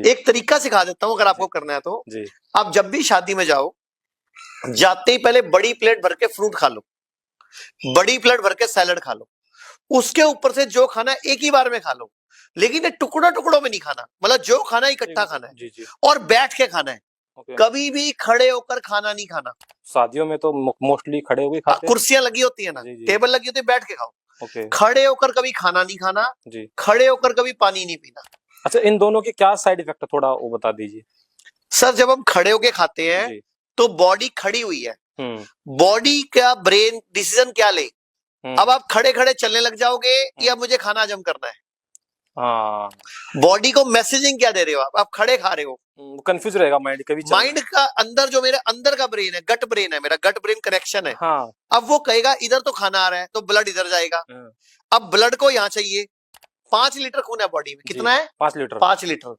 एक तरीका सिखा देता हूं अगर आपको करना है तो। जी। आप जब भी शादी में जाओ, जाते ही पहले बड़ी प्लेट भर के फ्रूट खा लो, बड़ी प्लेट भर के सैलड खा लो, उसके ऊपर से जो खाना है एक ही बार में खा लो, लेकिन ये टुकड़ों टुकड़ों में नहीं खाना, मतलब जो खाना है इकट्ठा खाना है। जी जी। और बैठ के खाना है, ओके। कभी भी खड़े होकर खाना नहीं खाना। शादियों में तो मोस्टली खड़े होके खाते हैं। कुर्सियां लगी होती है ना, जी, जी। टेबल लगी होती है, बैठ के खाओ। ओके। खड़े होकर कभी खाना नहीं खाना जी। खड़े होकर कभी पानी नहीं पीना। अच्छा, इन दोनों के क्या साइड इफेक्ट है, थोड़ा वो बता दीजिए। सर जब हम खड़े होके खाते हैं जी। तो बॉडी खड़ी हुई है, बॉडी का ब्रेन डिसीजन क्या ले, अब आप खड़े खड़े चलने लग जाओगे या मुझे खाना हजम करना है। हाँ, बॉडी को मैसेजिंग क्या दे रहे हो आप खड़े खा रहे हो, कंफ्यूज रहेगा माइंड कभी। माइंड का अंदर जो मेरे अंदर का ब्रेन है, गट ब्रेन है, मेरा गट ब्रेन कनेक्शन है। हाँ। अब वो कहेगा इधर तो खाना आ रहा है तो ब्लड इधर जाएगा। अब ब्लड को यहाँ चाहिए, 5 लीटर खून है बॉडी में, कितना है 5 लीटर। 5 लीटर।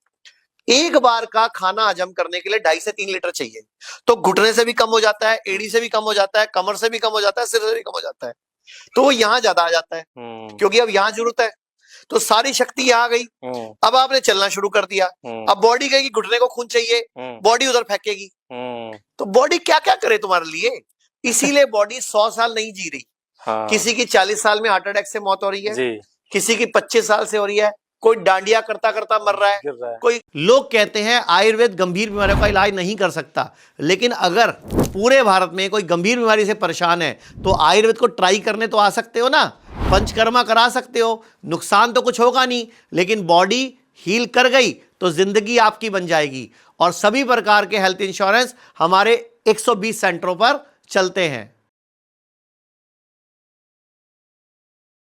एक बार का खाना हजम करने के लिए 2.5 से 3 लीटर चाहिए। तो घुटने से भी कम हो जाता है, एड़ी से भी कम हो जाता है, कमर से भी कम हो जाता है, सिर से भी कम हो जाता है। तो वो यहाँ ज्यादा आ जाता है क्योंकि अब यहाँ जरूरत है, तो सारी शक्ति यहाँ आ गई। अब आपने चलना शुरू कर दिया, अब बॉडी कहेगी घुटने को खून चाहिए, बॉडी उधर फेंकेगी। तो बॉडी क्या क्या करे तुम्हारे लिए, इसीलिए बॉडी 100 साल नहीं जी रही। किसी की 40 साल में हार्ट अटैक से मौत हो रही है, किसी की 25 साल से हो रही है, कोई डांडिया करता करता मर रहा है, कोई। लोग कहते हैं आयुर्वेद गंभीर बीमारियों का इलाज नहीं कर सकता, लेकिन अगर पूरे भारत में कोई गंभीर बीमारी से परेशान है तो आयुर्वेद को ट्राई करने तो आ सकते हो ना, पंचकर्मा करा सकते हो, नुकसान तो कुछ होगा नहीं, लेकिन बॉडी हील कर गई तो जिंदगी आपकी बन जाएगी। और सभी प्रकार के हेल्थ इंश्योरेंस हमारे 120 सेंटरों पर चलते हैं।